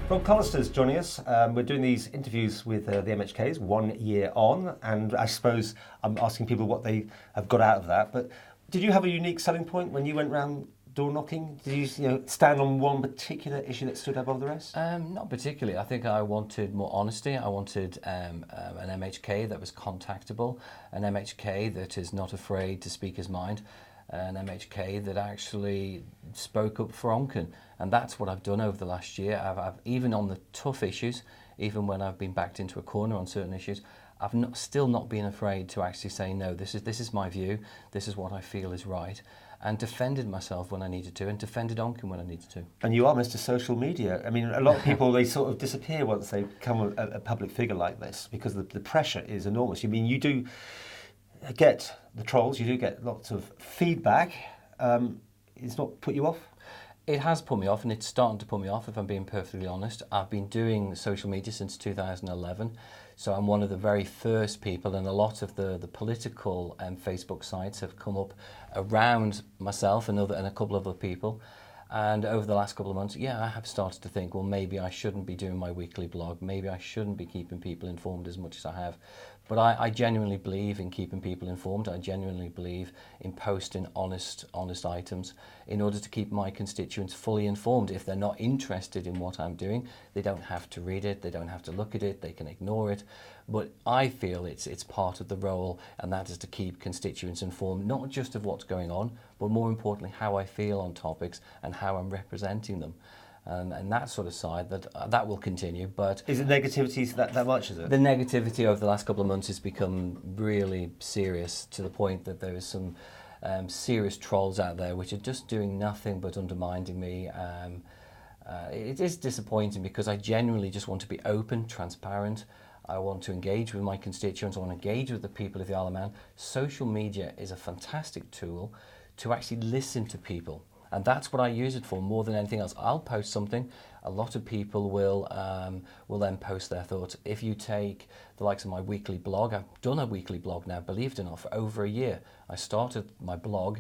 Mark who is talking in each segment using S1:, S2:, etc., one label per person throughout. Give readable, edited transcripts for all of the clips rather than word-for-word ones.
S1: Rob Callister's joining us. We're doing these interviews with the MHKs 1 year on, and I suppose I'm asking people what they have got out of that. But did you have a unique selling point when you went round door knocking? Did you stand on one particular issue that stood above the rest?
S2: Not particularly. I think I wanted more honesty. I wanted an MHK that was contactable, an MHK that is not afraid to speak his mind, an MHK that actually spoke up for Onken. And that's what I've done over the last year. I've even on the tough issues, even when I've been backed into a corner on certain issues, I've still not been afraid to actually say, no, this is my view, this is what I feel is right, and defended myself when I needed to, and defended Onken when I needed to. And
S1: you are Mr. Social Media. I mean, a lot of people, they sort of disappear once they become a public figure like this, because the pressure is enormous. I mean, you do get the trolls, you do get lots of feedback. It's not put you off?
S2: It has put me off, and it's starting to put me off, if I'm being perfectly honest. I've been doing social media since 2011, so I'm one of the very first people, and a lot of the political Facebook sites have come up around myself and a couple of other people. And over the last couple of months, I have started to think, well, maybe I shouldn't be doing my weekly blog, maybe I shouldn't be keeping people informed as much as I have. But I genuinely believe in keeping people informed. I genuinely believe in posting honest items in order to keep my constituents fully informed. If they're not interested in what I'm doing, they don't have to read it, they don't have to look at it, they can ignore it. But I feel it's part of the role, and that is to keep constituents informed, not just of what's going on, but more importantly, how I feel on topics and how I'm representing them. And that sort of side, that will continue. But
S1: is it negativity that much, is it?
S2: The negativity over the last couple of months has become really serious, to the point that there is some serious trolls out there which are just doing nothing but undermining me. It is disappointing, because I genuinely just want to be open, transparent. I want to engage with my constituents. I want to engage with the people of the Isle of Man. Social media is a fantastic tool to actually listen to people. And that's what I use it for more than anything else. I'll post something, a lot of people will then post their thoughts. If you take the likes of my weekly blog, I've done a weekly blog now, believe it or not, for over a year. I started my blog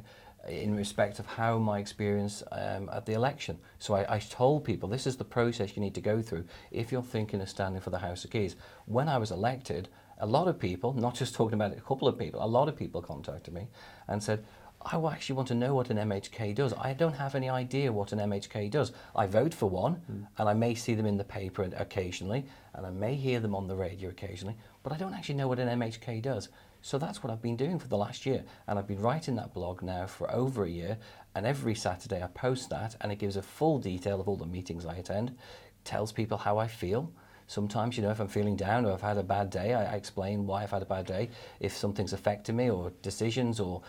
S2: in respect of how my experience at the election. So I told people, this is the process you need to go through if you're thinking of standing for the House of Keys. When I was elected, a lot of people, not just talking about a couple of people, a lot of people contacted me and said, I actually want to know what an MHK does. I don't have any idea what an MHK does. I vote for one, and I may see them in the paper occasionally, and I may hear them on the radio occasionally, but I don't actually know what an MHK does. So that's what I've been doing for the last year, and I've been writing that blog now for over a year, and every Saturday I post that, and it gives a full detail of all the meetings I attend, tells people how I feel. Sometimes, if I'm feeling down or I've had a bad day, I explain why I've had a bad day, if something's affected me or decisions, or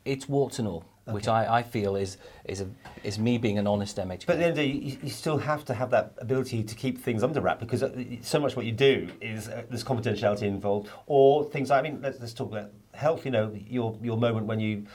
S2: it's warts and all, okay, which I feel is me being an honest MHK.
S1: But at the end of the day, you still have to have that ability to keep things under wrap, because so much what you do is there's confidentiality involved, or things like, let's talk about health. Your moment when you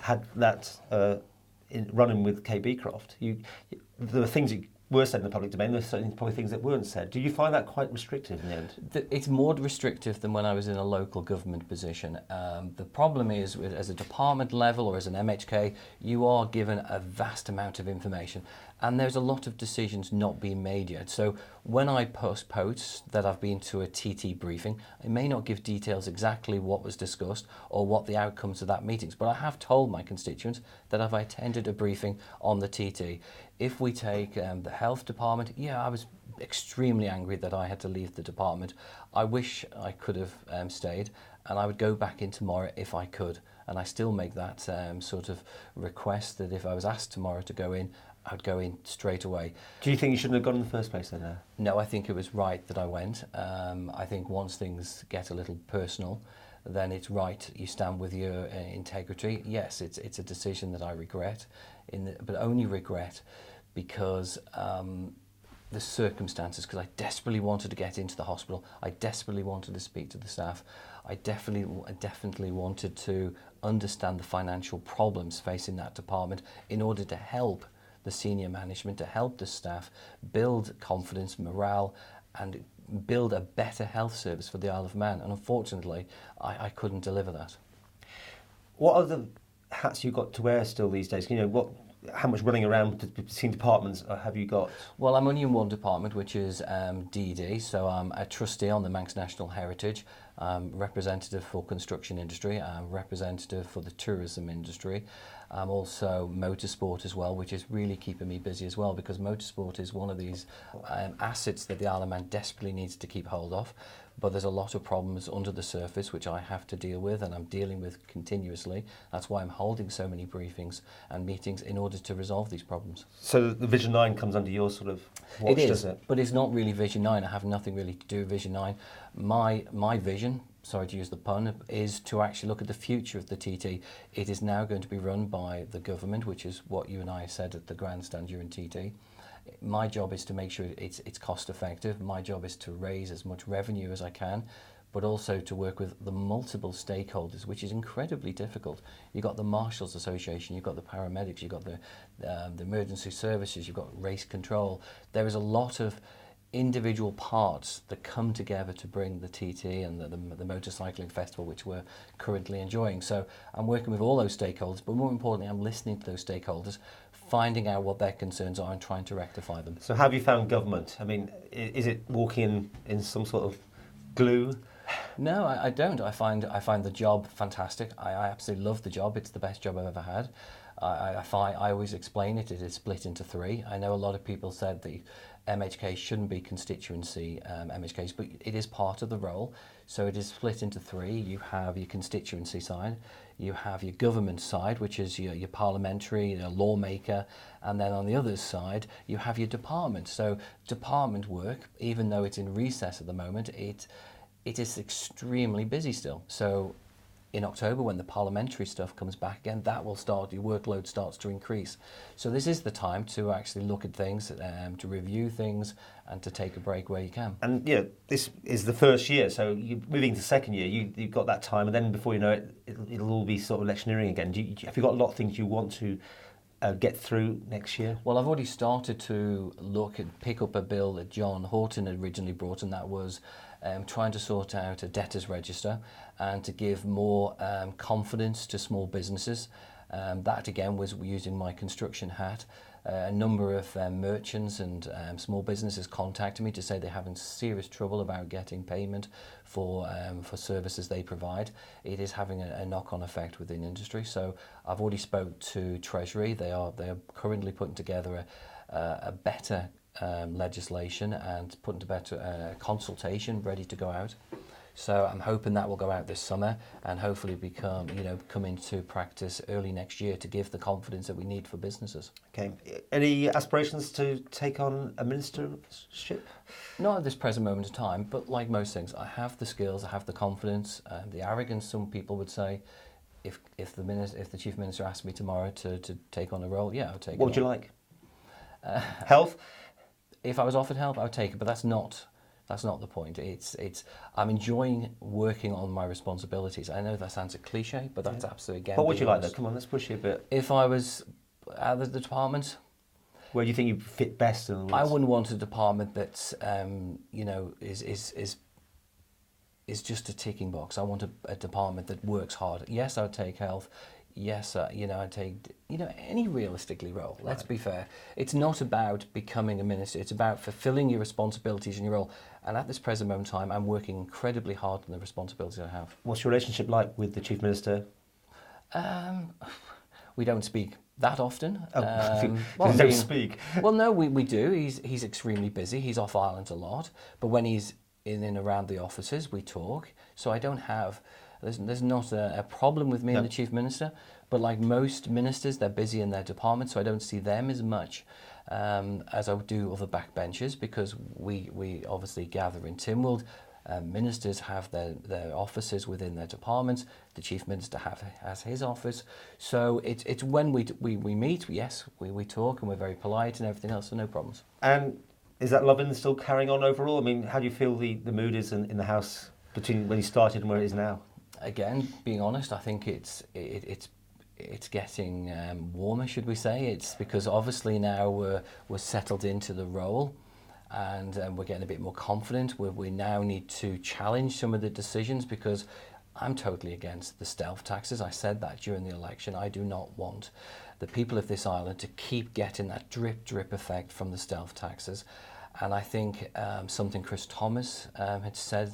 S1: had that run-in with Kay Beecroft, there were things that were said in the public domain, there's certainly probably things that weren't said. Do you find that quite restrictive in the end?
S2: It's more restrictive than when I was in a local government position. The problem is, as a department level or as an MHK, you are given a vast amount of information, and there's a lot of decisions not being made yet. So when I post posts that I've been to a TT briefing, I may not give details exactly what was discussed or what the outcomes of that meetings, but I have told my constituents that I've attended a briefing on the TT. If we take the health department, I was extremely angry that I had to leave the department. I wish I could have stayed, and I would go back in tomorrow if I could. And I still make that sort of request that if I was asked tomorrow to go in, I would go in straight away.
S1: Do you think you shouldn't have gone in the first place then?
S2: No, I think it was right that I went. I think once things get a little personal, then it's right you stand with your integrity. Yes, it's a decision that I regret, but only regret because the circumstances, because I desperately wanted to get into the hospital. I desperately wanted to speak to the staff. I definitely wanted to understand the financial problems facing that department in order to help the senior management, to help the staff build confidence, morale, and build a better health service for the Isle of Man. And unfortunately, I couldn't deliver that.
S1: What are the hats you've got to wear still these days? how much running around between departments have you got?
S2: Well, I'm only in one department, which is DD, so I'm a trustee on the Manx National Heritage, representative for construction industry, I'm representative for the tourism industry. I'm also motorsport as well, which is really keeping me busy as well, because motorsport is one of these assets that the Isle of Man desperately needs to keep hold of. But there's a lot of problems under the surface which I have to deal with, and I'm dealing with continuously. That's why I'm holding so many briefings and meetings in order to resolve these problems.
S1: So the Vision 9 comes under your sort of watch, does it?
S2: But it's not really Vision 9. I have nothing really to do with Vision 9. My vision, sorry to use the pun, is to actually look at the future of the TT. It is now going to be run by the government, which is what you and I said at the grandstand during TT. My job is to make sure it's cost effective. My job is to raise as much revenue as I can, but also to work with the multiple stakeholders, which is incredibly difficult. You've got the Marshals Association, you've got the paramedics, you've got the emergency services, you've got race control. There is a lot of individual parts that come together to bring the TT and the motorcycling festival, which we're currently enjoying. So I'm working with all those stakeholders, but more importantly, I'm listening to those stakeholders, finding out what their concerns are and trying to rectify them.
S1: So have you found government? I mean, is it walking in some sort of glue?
S2: No, I don't. I find the job fantastic. I absolutely love the job. It's the best job I've ever had. I always explain it. It is split into three. I know a lot of people said the MHK shouldn't be constituency MHKs, but it is part of the role. So it is split into three. You have your constituency side, you have your government side, which is your parliamentary, your lawmaker, and then on the other side, you have your department. So department work, even though it's in recess at the moment, it is extremely busy still. So in October, when the parliamentary stuff comes back again, that will start, your workload starts to increase. So this is the time to actually look at things, to review things, and to take a break where you can.
S1: And yeah, this is the first year, so you're moving to second year, you've got that time, and then before you know it, it'll all be sort of electioneering again. Have you got a lot of things you want to get through next year?
S2: Well, I've already started to look and pick up a bill that John Horton had originally brought, and that was trying to sort out a debtors register and to give more confidence to small businesses. That again was using my construction hat. A number of merchants and small businesses contacted me to say they're having serious trouble about getting payment for services they provide. It is having a knock-on effect within industry. So I've already spoke to Treasury. They are currently putting together a better legislation and putting together a consultation ready to go out. So I'm hoping that will go out this summer and hopefully come into practice early next year to give the confidence that we need for businesses. Okay.
S1: Any aspirations to take on a ministership?
S2: Not at this present moment in time, but like most things, I have the skills, I have the confidence, the arrogance. Some people would say, if the chief minister asked me tomorrow to take on a role, yeah, I would take it.
S1: What would you like? Health?
S2: If I was offered help, I would take it, but that's not the point. I'm enjoying working on my responsibilities. I know that sounds a cliche, but that's absolutely again.
S1: What would you like though? Come on, let's push you a bit.
S2: If I was out of the department,
S1: where do you think you fit best?
S2: I wouldn't want a department that's is just a ticking box. I want a department that works hard. Yes, I would take health. Yes, I'd take any realistically role. Let's be fair. It's not about becoming a minister. It's about fulfilling your responsibilities in your role. And at this present moment in time, I'm working incredibly hard on the responsibilities I have.
S1: What's your relationship like with the Chief Minister?
S2: We don't speak that often.
S1: Well, don't speak.
S2: Well, no, we do. He's extremely busy. He's off island a lot. But when he's in and around the offices, we talk. So I don't have... There's not a problem with me and the Chief Minister, but like most ministers, they're busy in their department, so I don't see them as much as I would do other backbenchers, because we obviously gather in Tynwald. Ministers have their offices within their departments. The Chief Minister has his office. So it's when we meet, yes, we talk, and we're very polite and everything else, so no problems.
S1: And is that loving still carrying on overall? I mean, how do you feel the mood is in the house between when you started and where it is now?
S2: Again, being honest, I think it's getting warmer, should we say? It's because obviously now we're settled into the role, and we're getting a bit more confident. We now need to challenge some of the decisions, because I'm totally against the stealth taxes. I said that during the election. I do not want the people of this island to keep getting that drip effect from the stealth taxes. And I think something Chris Thomas had said,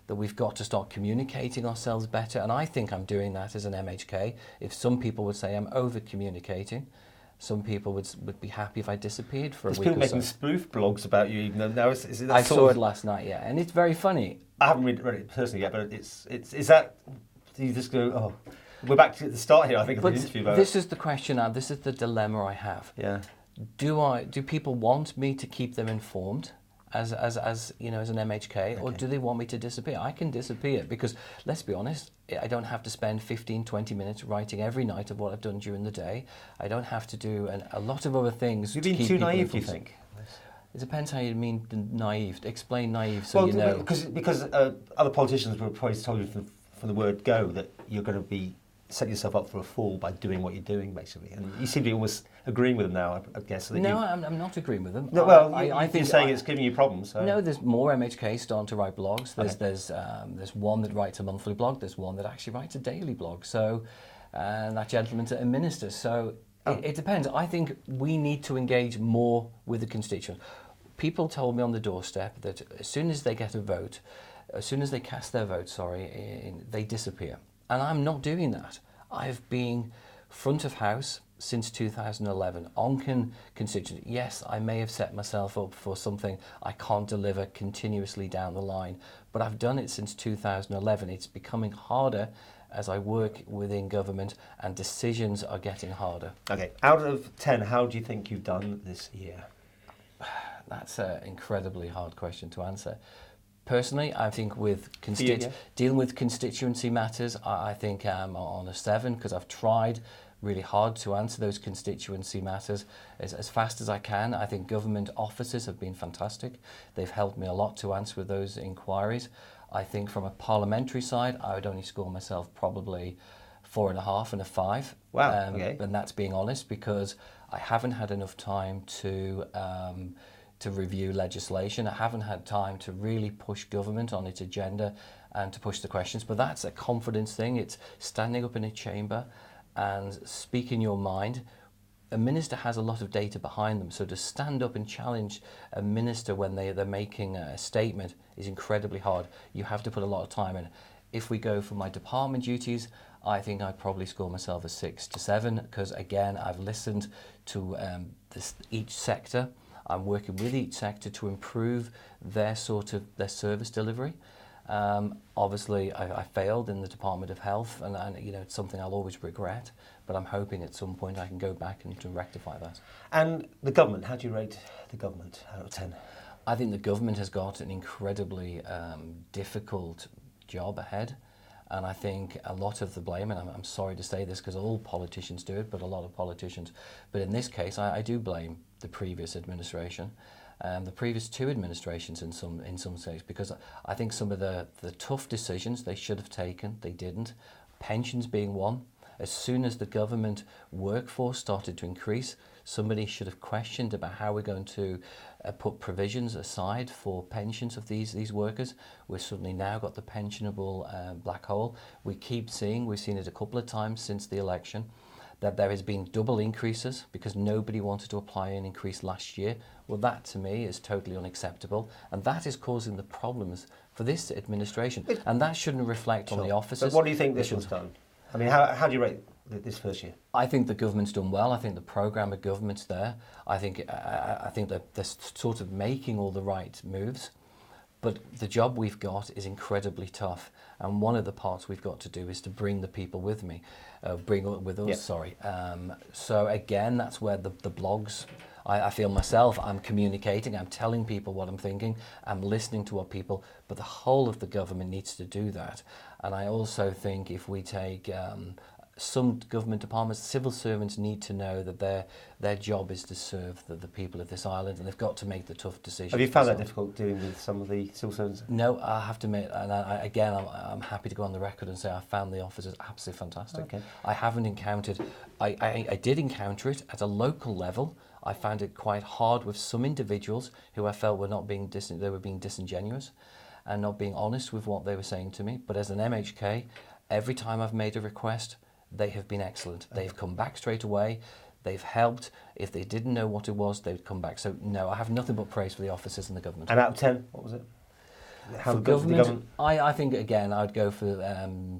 S2: that we've got to start communicating ourselves better. And I think I'm doing that as an MHK. If some people would say I'm over-communicating, some people would be happy if I disappeared for a week or so.
S1: There's people making spoof blogs about you even though now. Is it that
S2: I saw it last night, yeah, and it's very funny.
S1: I haven't read it personally yet, but is that, do you just go, oh, we're back to the start here, I think, of the interview about
S2: this is the question now, this is the dilemma I have.
S1: Yeah.
S2: Do people want me to keep them informed as you know, as an MHK, or do they want me to disappear? I can disappear because, let's be honest, I don't have to spend 15, 20 minutes writing every night of what I've done during the day. I don't have to do a lot of other things.
S1: You've been too naive, do you think?
S2: It depends how you mean naive. Explain naive so you know.
S1: Because other politicians were probably told you from the word go that you're going to be set yourself up for a fall by doing what you're doing, basically. And you seem to be almost agreeing with them now, I guess. So
S2: no, I'm not agreeing with them.
S1: No, well, I think you're saying it's giving you problems. So.
S2: No, there's more MHKs starting to write blogs. There's one that writes a monthly blog. There's one that actually writes a daily blog. So, and that gentleman's a minister. So it depends. I think we need to engage more with the constituents. People told me on the doorstep that as soon as they get a vote, as soon as they cast their vote, they disappear. And I'm not doing that. I've been front of house since 2011 on constituency. Yes, I may have set myself up for something I can't deliver continuously down the line, but I've done it since 2011. It's becoming harder as I work within government and decisions are getting harder. Okay,
S1: out of 10, how do you think you've done this year?
S2: That's an incredibly hard question to answer. Personally, I think with dealing with constituency matters, I think I'm on a 7 because I've tried really hard to answer those constituency matters as fast as I can. I think government officers have been fantastic. They've helped me a lot to answer with those inquiries. I think from a parliamentary side, I would only score myself probably 4.5 and a 5.
S1: Wow, okay.
S2: And that's being honest because I haven't had enough time to review legislation. I haven't had time to really push government on its agenda and to push the questions, but that's a confidence thing. It's standing up in a chamber and speaking your mind. A minister has a lot of data behind them, so to stand up and challenge a minister when they're making a statement is incredibly hard. You have to put a lot of time in. If we go for my department duties, I think I'd probably score myself a 6 to 7 because, again, I've listened to each sector. I'm working with each sector to improve their service delivery. Obviously, I failed in the Department of Health, and you know, it's something I'll always regret. But I'm hoping at some point I can go back and to rectify that.
S1: And the government, how do you rate the government out of 10?
S2: I think the government has got an incredibly difficult job ahead. And I think a lot of the blame, and I'm sorry to say this because all politicians do it, but a lot of politicians. But in this case, I do blame the previous administration, the previous 2 administrations in some states, because I think some of the tough decisions they should have taken, they didn't. Pensions being one. As soon as the government workforce started to increase, somebody should have questioned about how we're going to put provisions aside for pensions of these workers. We've suddenly now got the pensionable black hole. We've seen it a couple of times since the election, that there has been double increases because nobody wanted to apply an increase last year. Well, that to me is totally unacceptable, and that is causing the problems for this administration, and that shouldn't reflect on the officers.
S1: But what do you think this was done? I mean, how do you rate this first year?
S2: I think the government's done well. I think the programme of government's there. I think that they're sort of making all the right moves. But the job we've got is incredibly tough. And one of the parts we've got to do is to bring the people with us, sorry. So again, that's where the blogs, I feel myself, I'm communicating, I'm telling people what I'm thinking, I'm listening to what people, but the whole of the government needs to do that. And I also think if we take some government departments, civil servants need to know that their job is to serve the people of this island, and they've got to make the tough decisions.
S1: Have you found that difficult dealing with some of the civil servants?
S2: No, I have to admit, and I'm happy to go on the record and say I found the officers absolutely fantastic. Okay. I haven't encountered, I did encounter it at a local level. I found it quite hard with some individuals who I felt were being disingenuous and not being honest with what they were saying to me. But as an MHK, every time I've made a request, they have been excellent. They've come back straight away. They've helped. If they didn't know what it was, they'd come back. So no, I have nothing but praise for the officers and the government.
S1: And out of 10, what was it?
S2: For government, I think again I'd go for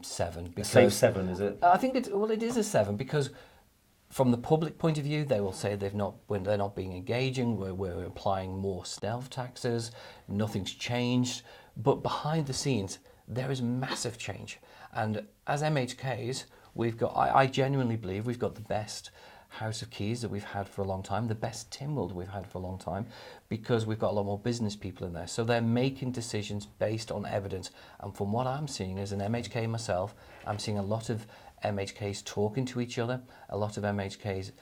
S2: 7. Because
S1: safe 7, is it?
S2: I think it is a 7 because from the public point of view, they will say they're not being engaging. We're applying more stealth taxes. Nothing's changed, but behind the scenes there is massive change. And as MHKs, I genuinely believe we've got the best House of Keys that we've had for a long time, the best Tynwald we've had for a long time, because we've got a lot more business people in there. So they're making decisions based on evidence. And from what I'm seeing as an MHK myself, I'm seeing a lot of MHKs talking to each other, a lot of MHKs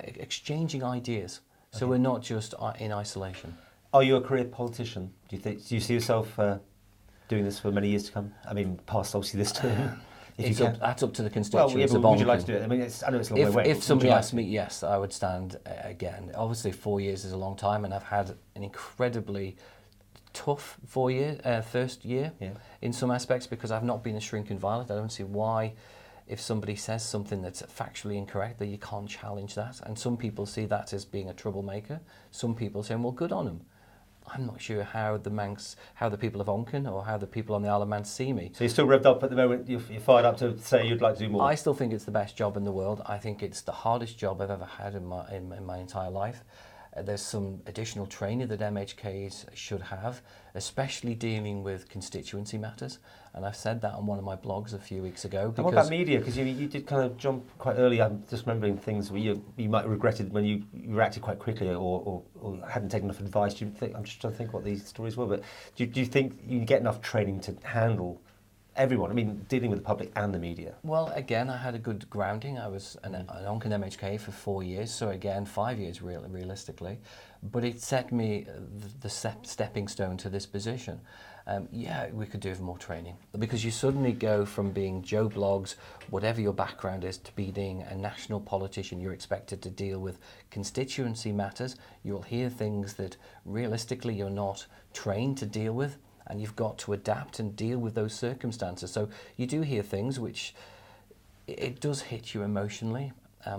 S2: exchanging ideas. So we're not just in isolation.
S1: Are you a career politician? Do you see yourself doing this for many years to come? I mean, past obviously this term.
S2: That's up to the constituents.
S1: Well, yeah, but would you like to do it? I mean, I know it's a long way away.
S2: If somebody asked me, yes, I would stand again. Obviously, 4 years is a long time, and I've had an incredibly tough first year in some aspects because I've not been a shrinking violet. I don't see why, if somebody says something that's factually incorrect, that you can't challenge that. And some people see that as being a troublemaker. Some people say, well, good on them. I'm not sure how the people of Onken or how the people on the Isle of Man see me.
S1: So you're still revved up at the moment, you're fired up to say you'd like to do more?
S2: I still think it's the best job in the world. I think it's the hardest job I've ever had in my entire life. There's some additional training that MHKs should have, especially dealing with constituency matters. And I've said that on one of my blogs a few weeks ago.
S1: And what about media? Because you did kind of jump quite early. I'm just remembering things where you might have regretted when you reacted quite quickly or hadn't taken enough advice. I'm just trying to think what these stories were. But do you think you get enough training to handle everyone? I mean, dealing with the public and the media.
S2: Well, again, I had a good grounding. I was an Onken MHK for 4 years, so again, 5 years realistically. But it set me the stepping stone to this position. Yeah, we could do with more training because you suddenly go from being Joe Blogs, whatever your background is, to being a national politician. You're expected to deal with constituency matters. You'll hear things that realistically you're not trained to deal with, and you've got to adapt and deal with those circumstances. So you do hear things which it does hit you emotionally,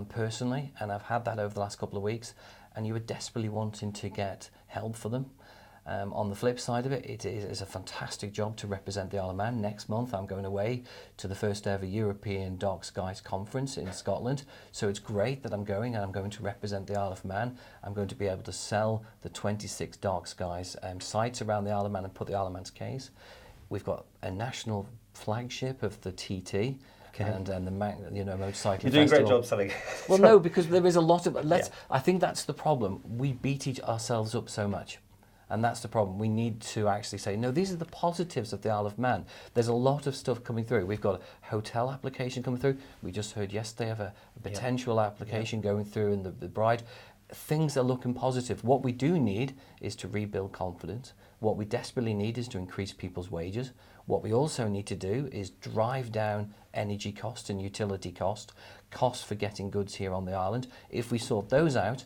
S2: personally, and I've had that over the last couple of weeks, and you were desperately wanting to get help for them. On the flip side of it, it is a fantastic job to represent the Isle of Man. Next month I'm going away to the first ever European Dark Skies Conference in Scotland. So it's great that I'm going, and I'm going to represent the Isle of Man. I'm going to be able to sell the 26 Dark Skies sites around the Isle of Man and put the Isle of Man's case. We've got a national flagship of the TT. Okay. And the motorcycling.
S1: You're doing
S2: festival.
S1: a great job selling.
S2: Well, no, because there is a lot of I think that's the problem. We beat ourselves up so much. And that's the problem. We need to actually say, no, these are the positives of the Isle of Man. There's a lot of stuff coming through. We've got a hotel application coming through. We just heard yesterday of a potential application going through in the Bride. Things are looking positive. What we do need is to rebuild confidence. What we desperately need is to increase people's wages. What we also need to do is drive down energy cost and utility cost, costs for getting goods here on the island. If we sort those out,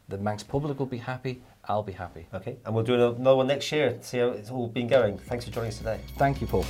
S2: the Manx public will be happy, I'll be happy.
S1: Okay, and we'll do another one next year, see how it's all been going. Thanks for joining us today.
S2: Thank you, Paul.